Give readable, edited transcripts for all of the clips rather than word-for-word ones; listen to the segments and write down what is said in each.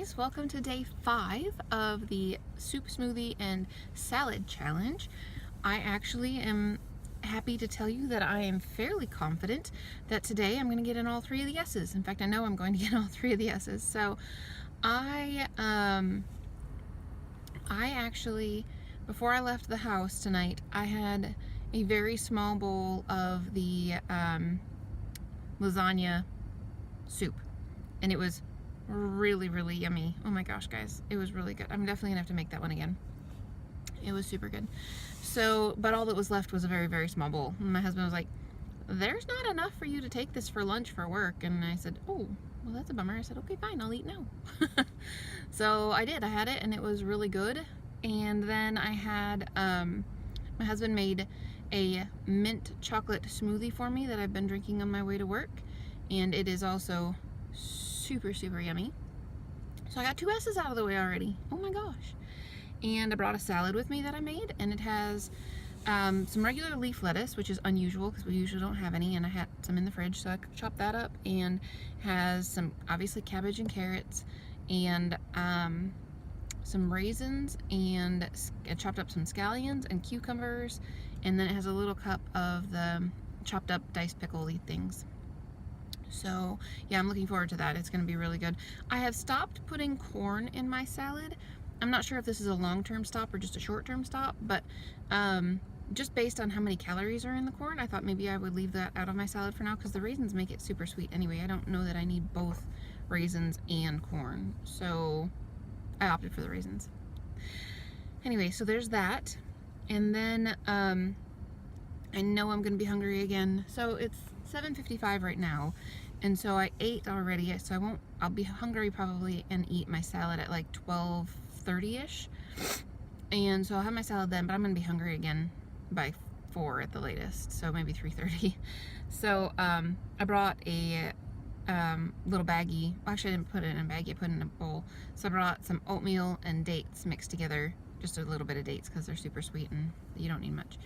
guys, welcome to day 5 of the soup, smoothie, and salad challenge. I actually am happy to tell you that I am fairly confident that today I'm going to get in all 3 of the S's. In fact, I know I'm going to get all 3 of the S's. So I actually, before I left the house tonight, I had a very small bowl of the lasagna soup, and it was really yummy. Oh my gosh, guys, it was really good. I'm definitely gonna have to make that one again. It was super good. So, but all that was left was a very small bowl. And my husband was like, there's not enough for you to take this for lunch for work. And I said, oh, well, that's a bummer. I said, okay, fine, I'll eat now. So I did. I had it, and it was really good. And then I had my husband made a mint chocolate smoothie for me that I've been drinking on my way to work, and it is also super yummy. So I got 2 S's out of the way already. Oh my gosh. And I brought a salad with me that I made, and it has some regular leaf lettuce, which is unusual because we usually don't have any, and I had some in the fridge, so I chopped that up, and has some obviously cabbage and carrots, and some raisins, and I chopped up some scallions and cucumbers, and then it has a little cup of the chopped up diced pickle-y things. So yeah, I'm looking forward to that. It's going to be really good. I have stopped putting corn in my salad. I'm not sure if this is a long-term stop or just a short-term stop, but just based on how many calories are in the corn, I thought maybe I would leave that out of my salad for now, because the raisins make it super sweet anyway. I don't know that I need both raisins and corn, so I opted for the raisins. Anyway, so there's that. And then I know I'm going to be hungry again. So it's 7:55 right now, and so I ate already, so I'll be hungry probably and eat my salad at like 12:30ish, and so I'll have my salad then, but I'm gonna be hungry again by 4 at the latest, so maybe 3:30. So I brought a little baggie. Well, actually I didn't put it in a baggie, I put it in a bowl. So I brought some oatmeal and dates mixed together, just a little bit of dates because they're super sweet and you don't need much,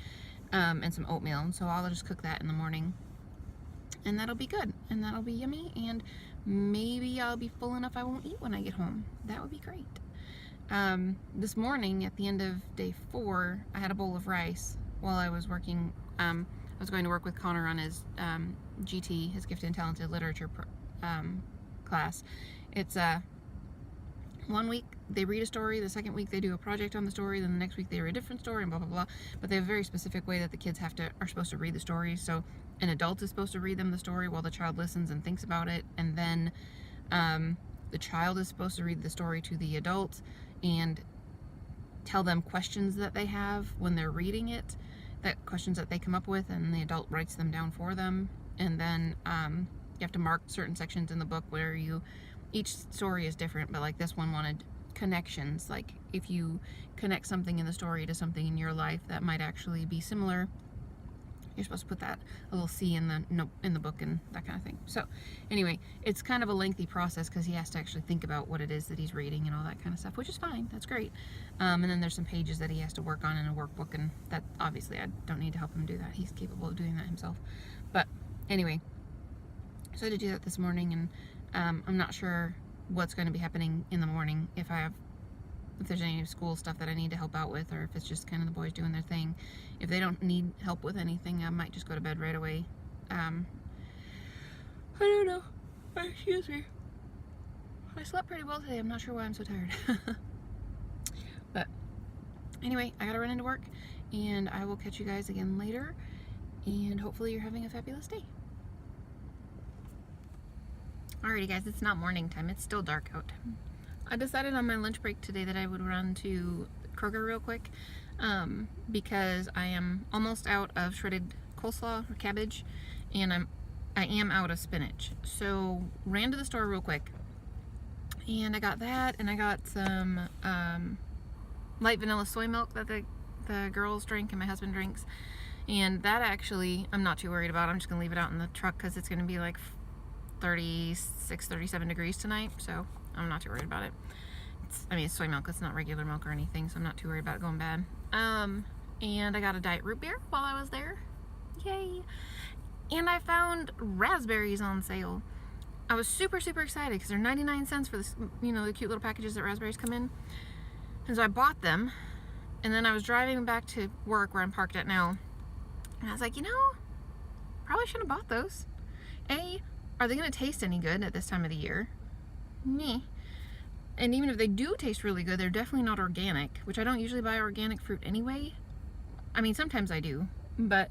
and some oatmeal, and so I'll just cook that in the morning. And that'll be good, and that'll be yummy, and maybe I'll be full enough I won't eat when I get home. That would be great. This morning at the end of day 4, I had a bowl of rice while I was working. I was going to work with Connor on his GT, his Gifted and Talented Literature class. It's 1 week they read a story, the second week they do a project on the story, then the next week they read a different story, and blah blah. But they have a very specific way that the kids are supposed to read the story. So an adult is supposed to read them the story while the child listens and thinks about it, and then the child is supposed to read the story to the adult and tell them questions that they have when they're reading it, that questions that they come up with, and the adult writes them down for them. And then you have to mark certain sections in the book where each story is different, but like this one wanted connections, like if you connect something in the story to something in your life that might actually be similar, you're supposed to put that a little C in the book and that kind of thing. So anyway, it's kind of a lengthy process because he has to actually think about what it is that he's reading and all that kind of stuff, which is fine. That's great. And then there's some pages that he has to work on in a workbook, and that obviously I don't need to help him do that. He's capable of doing that himself. But anyway, so I had to do that this morning, and I'm not sure what's going to be happening in the morning, if there's any school stuff that I need to help out with, or if it's just kind of the boys doing their thing. If they don't need help with anything, I might just go to bed right away. I don't know. Excuse me. I slept pretty well today. I'm not sure why I'm so tired. But anyway, I gotta run into work, and I will catch you guys again later, and hopefully you're having a fabulous day. Alrighty guys, it's not morning time, it's still dark out. I decided on my lunch break today that I would run to Kroger real quick, because I am almost out of shredded coleslaw or cabbage, and I am out of spinach. So ran to the store real quick, and I got that, and I got some light vanilla soy milk that the girls drink and my husband drinks, and that actually I'm not too worried about. I'm just gonna leave it out in the truck because it's gonna be like 36, 37 degrees tonight, so I'm not too worried about it. It's soy milk, it's not regular milk or anything, so I'm not too worried about it going bad. And I got a diet root beer while I was there. Yay! And I found raspberries on sale. I was super, super excited because they're 99 cents for this, you know, the cute little packages that raspberries come in. And so I bought them, and then I was driving back to work where I'm parked at now, and I was like, you know, probably shouldn't have bought those. A, are they going to taste any good at this time of the year? Meh. And even if they do taste really good, they're definitely not organic, which I don't usually buy organic fruit anyway. I mean, sometimes I do, but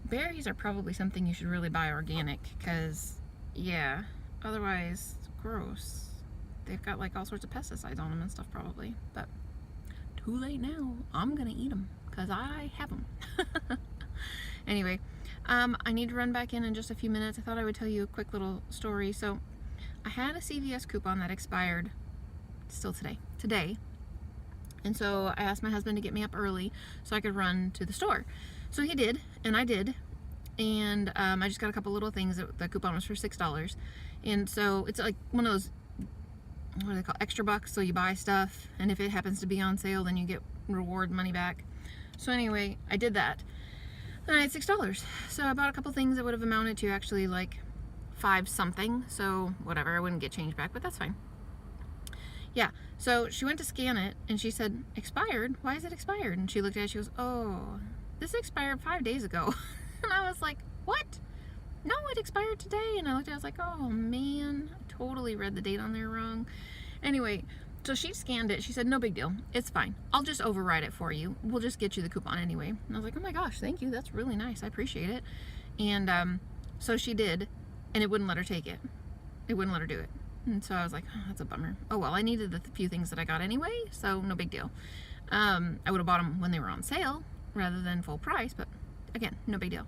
berries are probably something you should really buy organic, because, yeah, otherwise, it's gross. They've got like all sorts of pesticides on them and stuff probably, but too late now. I'm gonna eat them because I have them. Anyway, I need to run back in just a few minutes. I thought I would tell you a quick little story. So I had a CVS coupon that expired still today. And so I asked my husband to get me up early so I could run to the store. So he did, and I did. And I just got a couple little things. The coupon was for $6. And so it's like one of those, what do they call, extra bucks, so you buy stuff, and if it happens to be on sale, then you get reward money back. So anyway, I did that, and I had $6. So I bought a couple things that would have amounted to actually like $5 something, so whatever, I wouldn't get change back, but that's fine. Yeah, so she went to scan it, and she said, expired? Why is it expired? And she looked at it, she goes, oh, this expired 5 days ago. And I was like, what? No, it expired today. And I looked at it, I was like, oh man, I totally read the date on there wrong. Anyway, so she scanned it. She said, no big deal. It's fine. I'll just override it for you. We'll just get you the coupon anyway. And I was like, oh my gosh, thank you. That's really nice. I appreciate it. And so she did, and it wouldn't let her take it. It wouldn't let her do it. And so I was like, oh, that's a bummer. Oh well, I needed the few things that I got anyway, so no big deal. I would have bought them when they were on sale rather than full price, but again, no big deal.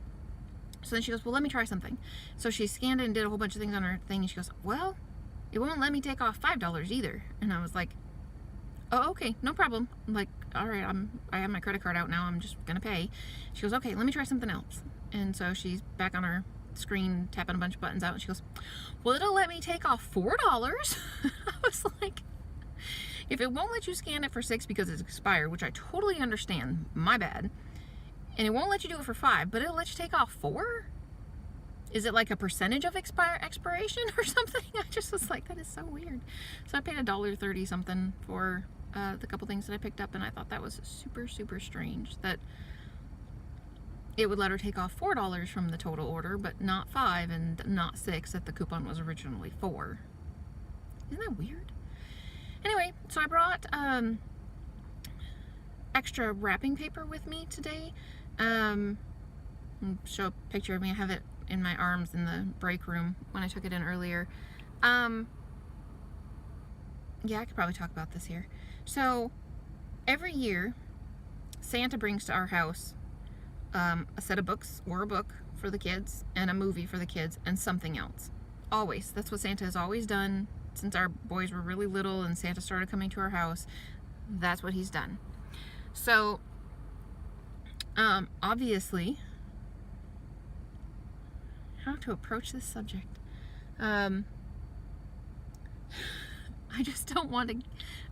So then she goes, well, let me try something. So she scanned it and did a whole bunch of things on her thing, and she goes, well, it won't let me take off $5 either. And I was like, oh, okay, no problem. I'm like, all right, I have my credit card out now, I'm just gonna pay. She goes, okay, let me try something else. And so she's back on her screen tapping a bunch of buttons out, and she goes, well, it'll let me take off $4. I was like, if it won't let you scan it for $6 because it's expired, which I totally understand, my bad, and it won't let you do it for $5, but it'll let you take off $4? Is it like a percentage of expiration or something? I just was like, that is so weird. So I paid $1.30 something for the couple things that I picked up, and I thought that was super, super strange that it would let her take off $4 from the total order, but not $5 and not $6 that the coupon was originally for. Isn't that weird? Anyway, so I brought extra wrapping paper with me today. I'll show a picture of me. I have it in my arms in the break room when I took it in earlier. Yeah, I could probably talk about this here. So every year Santa brings to our house a set of books or a book for the kids and a movie for the kids and something else. Always. That's what Santa has always done since our boys were really little and Santa started coming to our house. That's what he's done. So obviously, how to approach this subject. I just don't want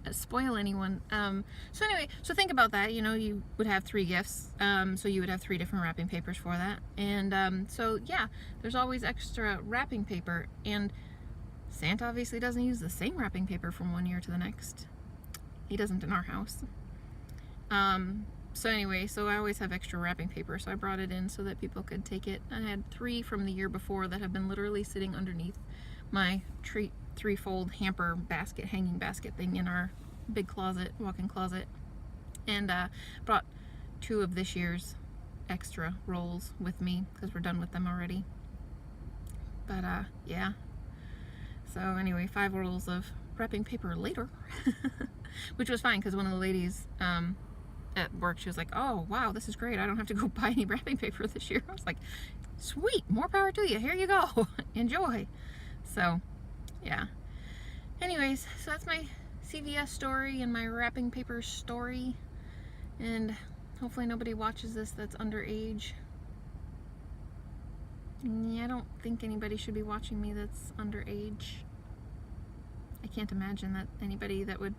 to spoil anyone. So anyway, so think about that. You know, you would have 3 gifts. So you would have 3 different wrapping papers for that. And so yeah, there's always extra wrapping paper. And Santa obviously doesn't use the same wrapping paper from one year to the next. He doesn't in our house. So anyway, so I always have extra wrapping paper, so I brought it in so that people could take it. I had 3 from the year before that have been literally sitting underneath my three-fold hamper basket, hanging basket thing in our big closet, walk-in closet. And brought 2 of this year's extra rolls with me because we're done with them already. But yeah. So anyway, 5 rolls of wrapping paper later, which was fine because one of the ladies at work, she was like, oh wow, this is great, I don't have to go buy any wrapping paper this year. I was like, sweet, more power to you, here you go. Enjoy. So yeah, anyways, so that's my CVS story and my wrapping paper story, and hopefully nobody watches this that's underage. Yeah, I don't think anybody should be watching me that's underage. I can't imagine that anybody that would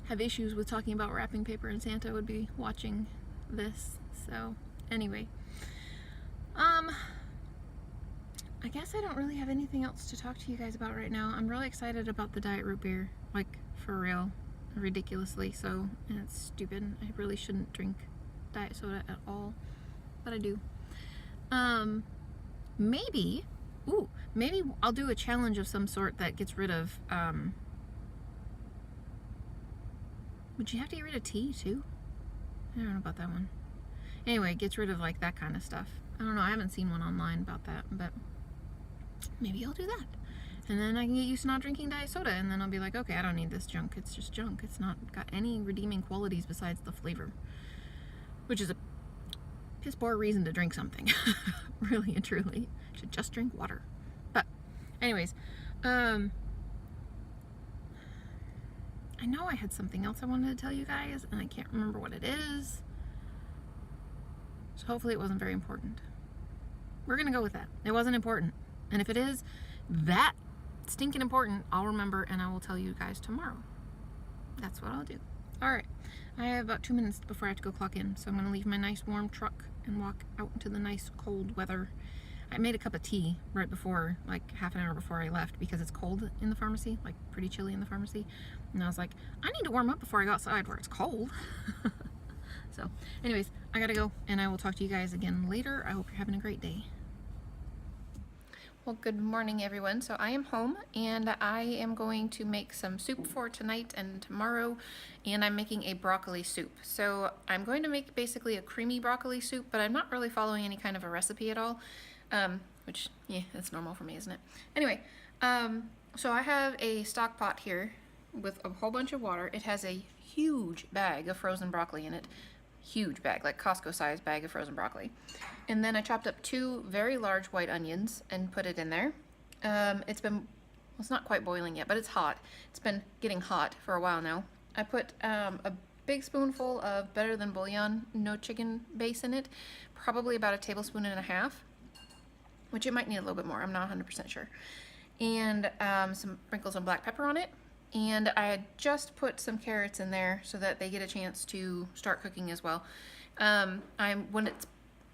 have issues with talking about wrapping paper and Santa would be watching this. So anyway, I I guess I don't really have anything else to talk to you guys about right now. I'm really excited about the diet root beer, like for real, ridiculously so, and it's stupid. I really shouldn't drink diet soda at all, but I do. Maybe I'll do a challenge of some sort that gets rid of, would you have to get rid of tea too? I don't know about that one. Anyway, it gets rid of like that kind of stuff. I don't know, I haven't seen one online about that, but maybe I'll do that. And then I can get used to not drinking diet soda, and then I'll be like, okay, I don't need this junk. It's just junk. It's not got any redeeming qualities besides the flavor, which is a piss poor reason to drink something. Really and truly. You should just drink water. But anyways, I know I had something else I wanted to tell you guys, and I can't remember what it is. So hopefully it wasn't very important. We're gonna go with that. It wasn't important. And if it is that stinking important, I'll remember and I will tell you guys tomorrow. That's what I'll do. All right, I have about 2 minutes before I have to go clock in, so I'm gonna leave my nice warm truck and walk out into the nice cold weather. I made a cup of tea right before, like half an hour before I left, because it's cold in the pharmacy, like pretty chilly in the pharmacy. And I was like, I need to warm up before I go outside where it's cold. So anyways, I gotta go, and I will talk to you guys again later. I hope you're having a great day. Well, good morning everyone. So I am home, and I am going to make some soup for tonight and tomorrow, and I'm making a broccoli soup. So I'm going to make basically a creamy broccoli soup, but I'm not really following any kind of a recipe at all, which, yeah, that's normal for me, isn't it? Anyway, so I have a stock pot here with a whole bunch of water. It has a huge bag of frozen broccoli in it. Huge bag, like Costco size bag of frozen broccoli. And then I chopped up 2 very large white onions and put it in there. It's been, well, it's not quite boiling yet, but it's hot. It's been getting hot for a while now. I put a big spoonful of better than bouillon, no chicken base in it, probably about 1.5 tablespoons, which it might need a little bit more, I'm not 100% sure. And some sprinkles of black pepper on it. And I had just put some carrots in there so that they get a chance to start cooking as well.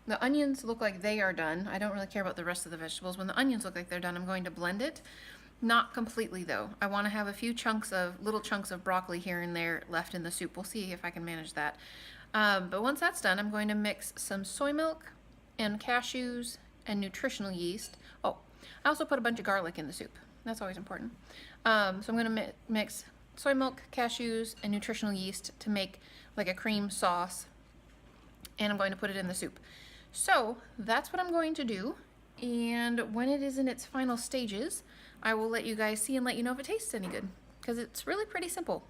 The onions look like they are done. I don't really care about the rest of the vegetables. When the onions look like they're done, I'm going to blend it. Not completely though. I want to have a few little chunks of broccoli here and there left in the soup. We'll see if I can manage that. But once that's done, I'm going to mix some soy milk and cashews and nutritional yeast. Oh, I also put a bunch of garlic in the soup. That's always important. So I'm going to mix soy milk, cashews, and nutritional yeast to make like a cream sauce, and I'm going to put it in the soup. So that's what I'm going to do, and when it is in its final stages, I will let you guys see and let you know if it tastes any good, because it's really pretty simple.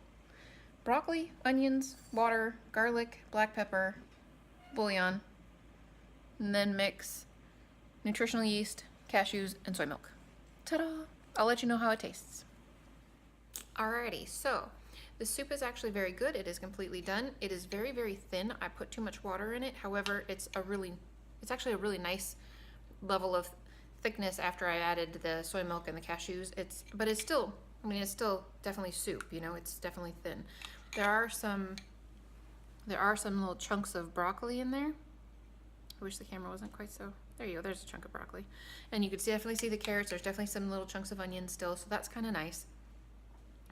Broccoli, onions, water, garlic, black pepper, bouillon, and then mix nutritional yeast, cashews, and soy milk. Ta-da! I'll let you know how it tastes. Alrighty, so the soup is actually very good. It is completely done. It is very, very thin. I put too much water in it. However, it's actually a really nice level of thickness after I added the soy milk and the cashews. But it's still, I mean, it's still definitely soup, you know, it's definitely thin. There are some little chunks of broccoli in there. I wish the camera wasn't quite so. There you go, there's a chunk of broccoli. And you can definitely see the carrots. There's definitely some little chunks of onion still, so that's kind of nice.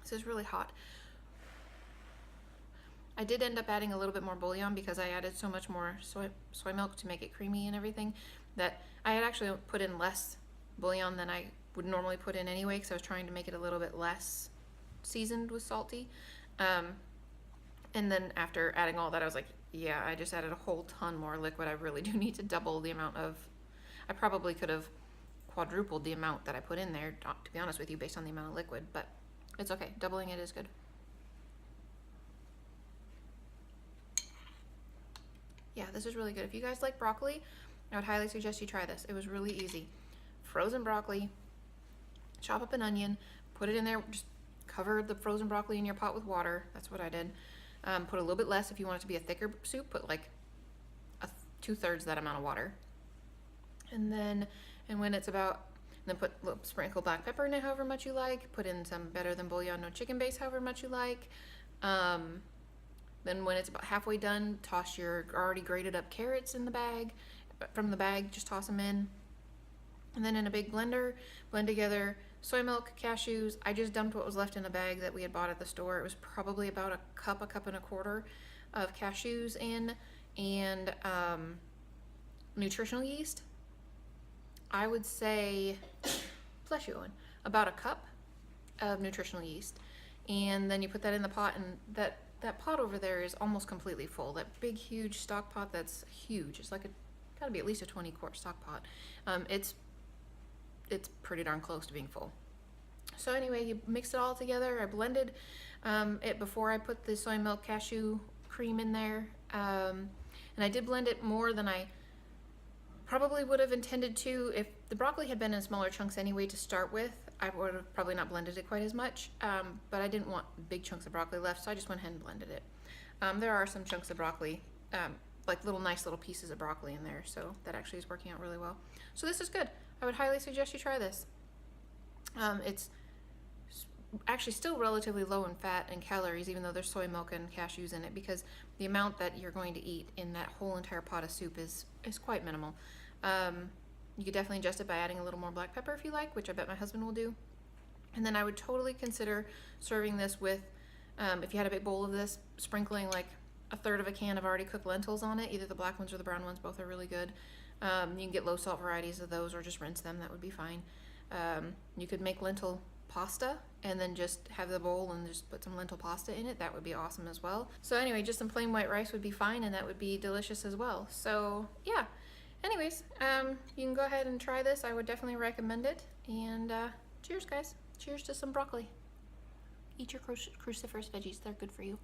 This is really hot. I did end up adding a little bit more bouillon because I added so much more soy milk to make it creamy and everything, that I had actually put in less bouillon than I would normally put in anyway, because I was trying to make it a little bit less seasoned with salty. And then after adding all that, I was like, yeah, I just added a whole ton more liquid. I really do need to double the amount of, I probably could have quadrupled the amount that I put in there, to be honest with you, based on the amount of liquid, but it's okay. Doubling it is good. Yeah, this is really good. If you guys like broccoli, I would highly suggest you try this. It was really easy. Frozen broccoli, chop up an onion, put it in there, just cover the frozen broccoli in your pot with water. That's what I did. Put a little bit less if you want it to be a thicker soup, put like 2/3 that amount of water. And when it's about, then put a little sprinkle black pepper in it however much you like, put in some better than bouillon, no chicken base however much you like. Then when it's about halfway done, toss your already grated up carrots in the bag, from the bag, just toss them in. And then in a big blender, blend together soy milk, cashews. I just dumped what was left in a bag that we had bought at the store. It was probably about a cup and a quarter of cashews in, and nutritional yeast. I would say, bless you, Owen, about a cup of nutritional yeast. And then you put that in the pot, and that pot over there is almost completely full. That big, huge stock pot that's huge. It's like gotta be at least a 20-quart stock pot. It's pretty darn close to being full. So anyway, you mix it all together. I blended it before I put the soy milk cashew cream in there. And I did blend it more than I probably would have intended to. If the broccoli had been in smaller chunks anyway to start with, I would have probably not blended it quite as much. But I didn't want big chunks of broccoli left, so I just went ahead and blended it. There are some chunks of broccoli, like nice little pieces of broccoli in there, so that actually is working out really well. So this is good. I would highly suggest you try this. It's actually still relatively low in fat and calories, even though there's soy milk and cashews in it, because the amount that you're going to eat in that whole entire pot of soup is quite minimal. You could definitely adjust it by adding a little more black pepper if you like, which I bet my husband will do. And then I would totally consider serving this with, if you had a big bowl of this, sprinkling like a third of a can of already cooked lentils on it. Either the black ones or the brown ones, both are really good. You can get low salt varieties of those, or just rinse them, that would be fine. You could make lentil pasta and then just have the bowl and just put some lentil pasta in it. That would be awesome as well. So anyway, just some plain white rice would be fine, and that would be delicious as well. So yeah, anyways, you can go ahead and try this. I would definitely recommend it. And cheers, guys. Cheers to some broccoli. Eat your cruciferous veggies. They're good for you.